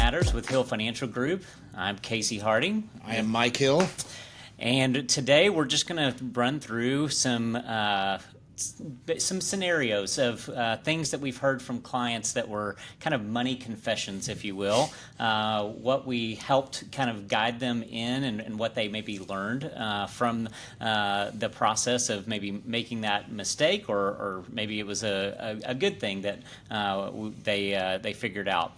Matters with Hill Financial Group. I'm Casey Harding. I am Mike Hill. And today we're just going to run through some scenarios of things that we've heard from clients that were kind of money confessions, if you will. What we helped kind of guide them in and what they maybe learned from the process of maybe making that mistake, or maybe it was a good thing that they figured out.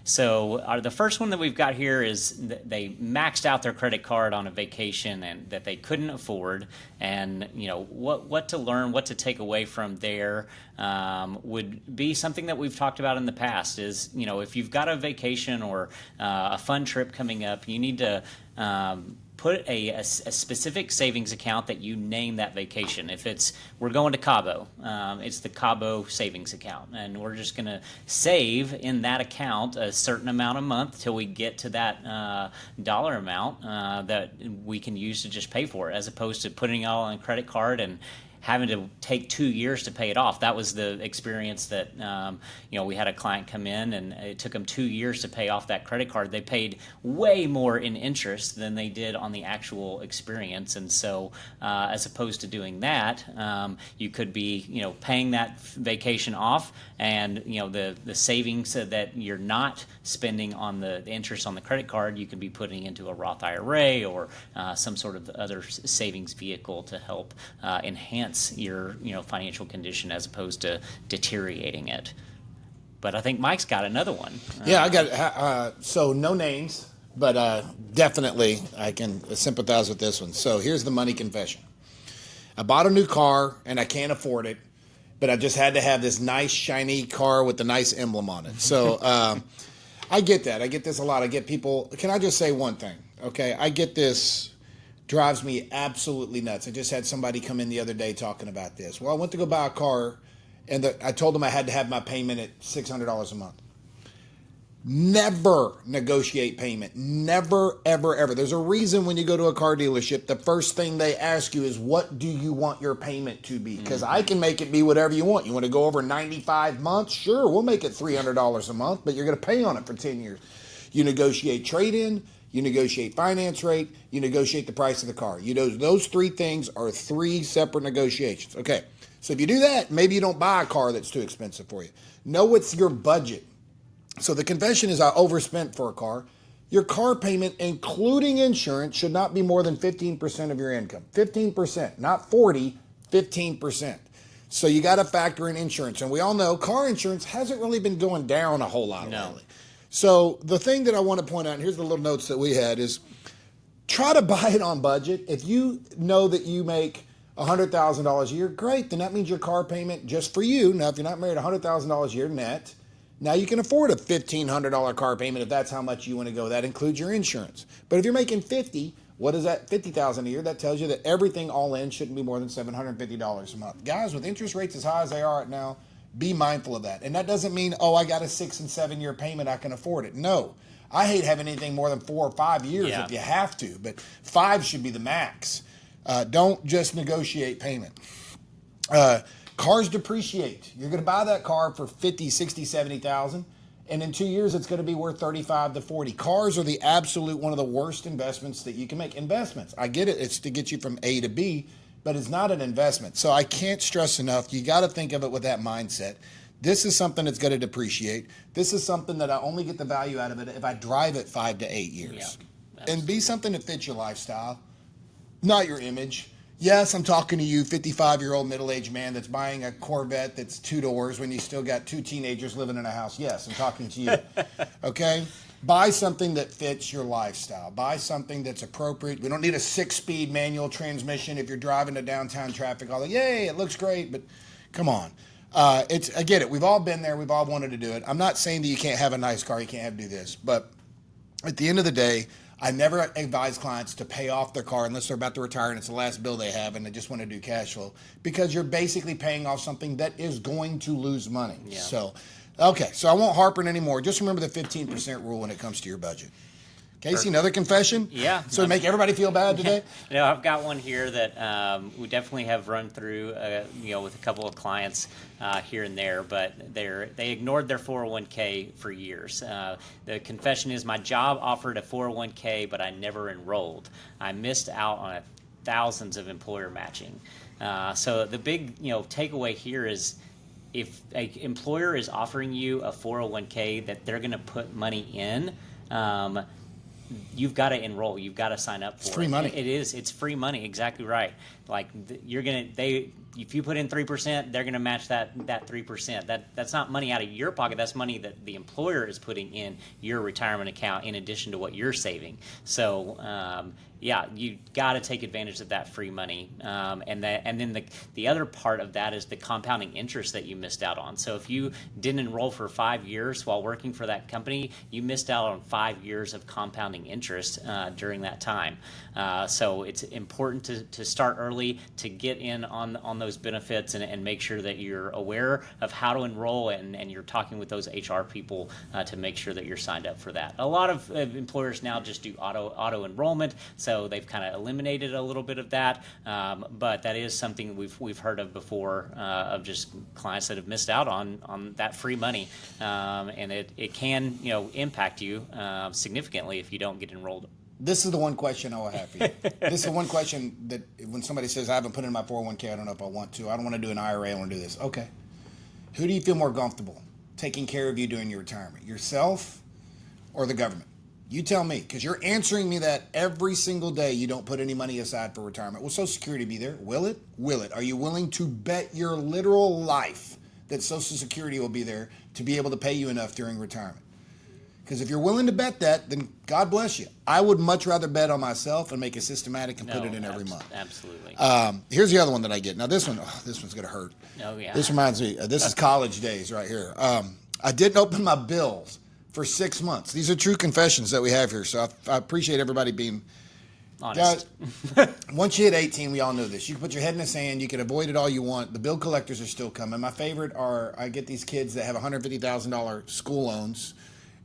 So the first one that we've got here is they maxed out their credit card on a vacation and that they couldn't afford, and what to learn, what to take away from there would be something that we've talked about in the past. Is if you've got a vacation or a fun trip coming up, you need to put a specific savings account that you name that vacation. If we're going to Cabo, it's the Cabo savings account, and we're just going to save in that account a certain amount a month till we get to that dollar amount that we can use to just pay for it, as opposed to putting it all on a credit card and having to take 2 years to pay it off. That was the experience that, we had a client come in and it took them 2 years to pay off that credit card. They paid way more in interest than they did on the actual experience. And so as opposed to doing that, you could be, paying that vacation off, and, the savings that you're not spending on the interest on the credit card, you could be putting into a Roth IRA or some sort of other savings vehicle to help enhance your financial condition as opposed to deteriorating it. But I think Mike's got another one. Yeah, I got so no names, but definitely I can sympathize with this one. So here's the money confession. I bought a new car and I can't afford it, but I just had to have this nice shiny car with the nice emblem on it. So I get that. I get this a lot. I get people. Can I just say one thing? Okay, I get this. Drives me absolutely nuts. I just had somebody come in the other day talking about this. Well, I went to go buy a car, and I told them I had to have my payment at $600 a month. Never negotiate payment. Never, ever, ever. There's a reason when you go to a car dealership, the first thing they ask you is, what do you want your payment to be? Because I can make it be whatever you want. You want to go over 95 months? Sure, we'll make it $300 a month, but you're going to pay on it for 10 years. You negotiate trade-in. You negotiate finance rate, you negotiate the price of the car. Those three things are three separate negotiations. Okay, so if you do that, maybe you don't buy a car that's too expensive for you. Know what's your budget. So the confession is I overspent for a car. Your car payment, including insurance, should not be more than 15% of your income. 15%, not 40, 15%. So you got to factor in insurance. And we all know car insurance hasn't really been going down a whole lot lately. So the thing that I want to point out, and here's the little notes that we had, is try to buy it on budget. If you know that you make $100,000 a year, great. Then that means your car payment just for you. Now, if you're not married, $100,000 a year net. Now you can afford a $1,500 car payment if that's how much you want to go. That includes your insurance. But if you're making $50,000, what is that? $50,000 a year. That tells you that everything all in shouldn't be more than $750 a month. Guys, with interest rates as high as they are right now, be mindful of that. And that doesn't mean, I got a 6 and 7 year payment, I can afford it. No. I hate having anything more than 4 or 5 years if you have to, but 5 should be the max. Don't just negotiate payment. Cars depreciate. You're going to buy that car for 50, 60, 70,000, and in 2 years it's going to be worth 35 to 40. Cars are the absolute one of the worst investments that you can make. Investments, I get it, it's to get you from A to B, but it's not an investment. So I can't stress enough, you got to think of it with that mindset. This is something that's going to depreciate. This is something that I only get the value out of it if I drive it 5 to 8 years. Yeah, and be something that fits your lifestyle, not your image. Yes, I'm talking to you, 55-year-old middle-aged man that's buying a Corvette that's 2 doors when you still got 2 teenagers living in a house. Yes, I'm talking to you. Okay? Buy something that fits your lifestyle. Buy something that's appropriate. We don't need a 6-speed manual transmission if you're driving to downtown traffic. All yay, it looks great, but come on. I get it. We've all been there. We've all wanted to do it. I'm not saying that you can't have a nice car, you can't do this, but at the end of the day, I never advise clients to pay off their car unless they're about to retire and it's the last bill they have and they just want to do cash flow, because you're basically paying off something that is going to lose money. Yeah. So I won't harp on anymore. Just remember the 15% rule when it comes to your budget. Casey, another confession? Yeah. So to make everybody feel bad today? I've got one here that we definitely have run through, with a couple of clients here and there, but they ignored their 401k for years. The confession is, my job offered a 401k, but I never enrolled. I missed out on thousands of employer matching. So the big, takeaway here is, if an employer is offering you a 401k that they're going to put money in, you've got to enroll. You've got to sign up for it. It's free money. It is. It's free money. Exactly right. Like if you put in 3%, they're gonna match that 3%. That's not money out of your pocket. That's money that the employer is putting in your retirement account in addition to what you're saving. So you got to take advantage of that free money. And then the other part of that is the compounding interest that you missed out on. So if you didn't enroll for 5 years while working for that company, you missed out on 5 years of compounding interest during that time. So it's important to start early, to get in on those benefits and make sure that you're aware of how to enroll, and you're talking with those HR people to make sure that you're signed up for that. A lot of employers now just do auto enrollment, so they've kind of eliminated a little bit of that, but that is something we've heard of before, of just clients that have missed out on that free money, and it can impact you significantly if you don't get enrolled. This is the one question I will have for you. This is the one question that when somebody says, I haven't put in my 401k, I don't know if I want to. I don't want to do an IRA, I want to do this. Okay. Who do you feel more comfortable taking care of you during your retirement? Yourself or the government? You tell me, because you're answering me that every single day. You don't put any money aside for retirement. Will Social Security be there? Will it? Will it? Are you willing to bet your literal life that Social Security will be there to be able to pay you enough during retirement? Because if you're willing to bet that, then God bless you. I would much rather bet on myself and make it systematic and put it in every month. Absolutely. Here's the other one that I get. Now this one's going to hurt. Oh, yeah. This reminds me, this is college days right here. I didn't open my bills for 6 months. These are true confessions that we have here, so I appreciate everybody being honest. Guys, once you hit 18, we all know this. You can put your head in the sand. You can avoid it all you want. The bill collectors are still coming. My favorite are, I get these kids that have $150,000 school loans,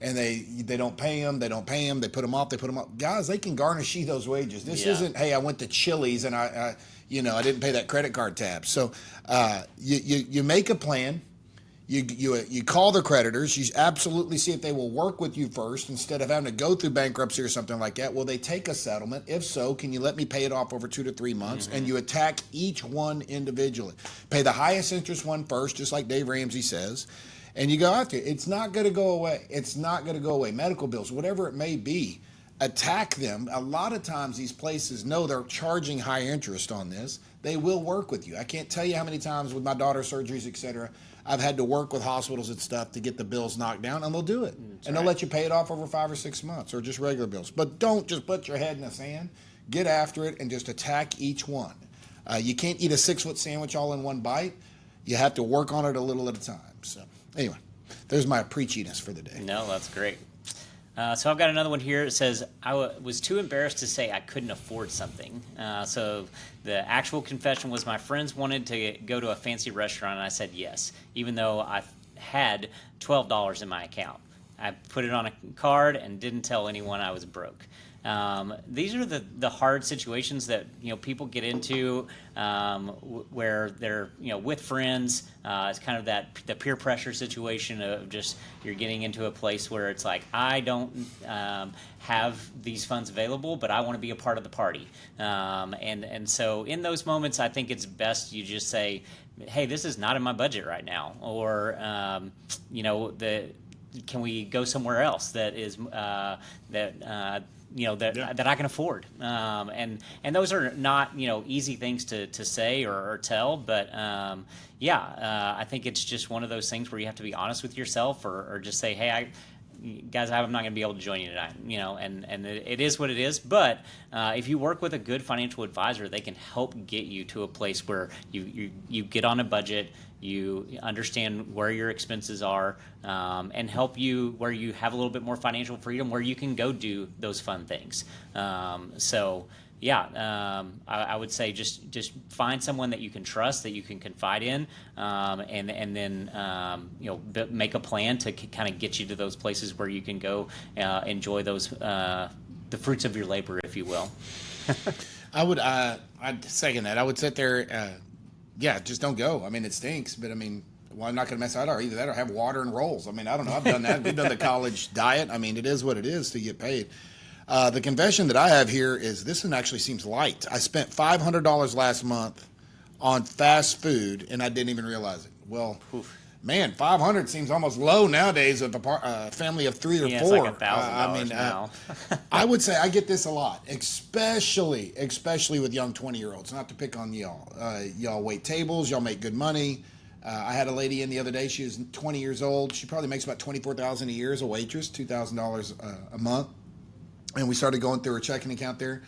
and they don't pay them, they put them off, Guys, they can garnish those wages. This isn't, hey, I went to Chili's and I didn't pay that credit card tab. So you make a plan. You call the creditors. You absolutely see if they will work with you first instead of having to go through bankruptcy or something like that. Will they take a settlement? If so, can you let me pay it off over 2 to 3 months? Mm-hmm. And you attack each one individually. Pay the highest interest one first, just like Dave Ramsey says. And you go after it. It's not going to go away. It's not going to go away. Medical bills, whatever it may be, attack them. A lot of times these places know they're charging high interest on this. They will work with you. I can't tell you how many times with my daughter's surgeries, et cetera, I've had to work with hospitals and stuff to get the bills knocked down, and they'll do it. They'll let you pay it off over 5 or 6 months, or just regular bills. But don't just put your head in the sand. Get after it and just attack each one. You can't eat a 6-foot sandwich all in one bite. You have to work on it a little at a time. So anyway, there's my preachiness for the day. No, that's great. So I've got another one here. It says, I was too embarrassed to say I couldn't afford something. So the actual confession was, my friends wanted to go to a fancy restaurant, and I said yes, even though I had $12 in my account. I put it on a card and didn't tell anyone I was broke. These are the hard situations that people get into, where they're with friends. It's kind of the peer pressure situation of just you're getting into a place where it's like, I don't have these funds available, but I want to be a part of the party. And so in those moments, I think it's best you just say, hey, this is not in my budget right now, or can we go somewhere else that is that I can afford, and those are not easy things to say or tell, but I think it's just one of those things where you have to be honest with yourself, or just say, hey, guys, I'm not going to be able to join you tonight, and it is what it is. But if you work with a good financial advisor, they can help get you to a place where you get on a budget, you understand where your expenses are, and help you where you have a little bit more financial freedom, where you can go do those fun things. I would say just find someone that you can trust, that you can confide in, and then make a plan to kind of get you to those places where you can go enjoy those the fruits of your labor, if you will. I'd second that. I would sit there, just don't go. I mean, it stinks, but I mean, well, I'm not going to mess out, or either that or have water and rolls. I mean, I don't know. I've done that. We've done the college diet. I mean, it is what it is to get paid. The confession that I have here is this one actually seems light. I spent $500 last month on fast food, and I didn't even realize it. Well, man, 500 seems almost low nowadays with a family of 3 or 4. It's like $1,000 now. I would say I get this a lot, especially with young 20-year-olds. Not to pick on y'all. Y'all wait tables. Y'all make good money. I had a lady in the other day. She was 20 years old. She probably makes about $24,000 a year as a waitress, $2,000 a month. And we started going through her checking account there.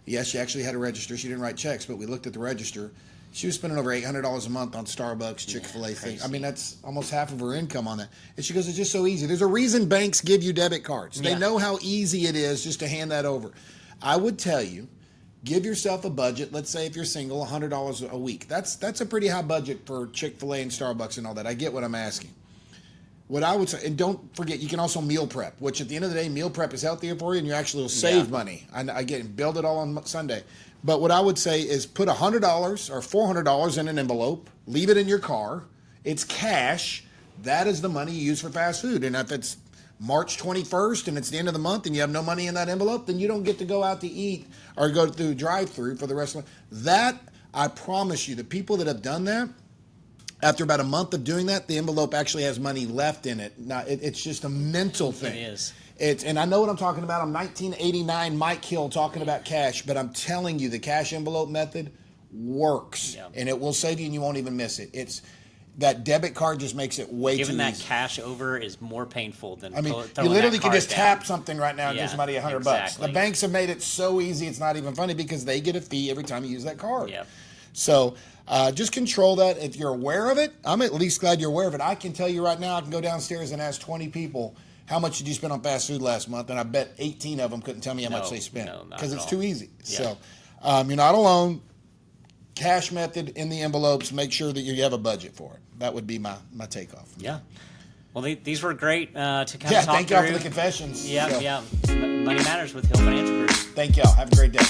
Yes, she actually had a register. She didn't write checks, but we looked at the register. She was spending over $800 a month on Starbucks, Chick-fil-A things. I mean, that's almost half of her income on that. And she goes, it's just so easy. There's a reason banks give you debit cards. They know how easy it is just to hand that over. I would tell you, give yourself a budget. Let's say if you're single, $100 a week. That's a pretty high budget for Chick-fil-A and Starbucks and all that. I get what I'm asking. What I would say, and don't forget, you can also meal prep, which at the end of the day, meal prep is healthier for you, and you actually will save money. I get it, build it all on Sunday. But what I would say is put $100 or $400 in an envelope, leave it in your car. It's cash. That is the money you use for fast food. And if it's March 21st and it's the end of the month and you have no money in that envelope, then you don't get to go out to eat or go through drive-through for the rest of the That, I promise you, the people that have done that, after about a month of doing that, the envelope actually has money left in it. Now, it's just a mental thing. It is. And I know what I'm talking about. I'm 1989 Mike Hill talking about cash, but I'm telling you, the cash envelope method works, and it will save you, and you won't even miss it. It's that debit card just makes it way too easy. Giving that cash over is more painful than you throwing literally that can card just down. tap something right now and give somebody $100. Exactly. The banks have made it so easy, it's not even funny because they get a fee every time you use that card. Yep. So just control that. If you're aware of it, I'm at least glad you're aware of it. I can tell you right now, I can go downstairs and ask 20 people, how much did you spend on fast food last month? And I bet 18 of them couldn't tell me how much they spent because it's too easy. Yeah. So you're not alone. Cash method in the envelopes. Make sure that you have a budget for it. That would be my takeoff. Yeah. Well, these were great to kind of talk thank through. y'all for the confessions. Yeah. Money Matters with Hill Financial Group. Thank y'all. Have a great day.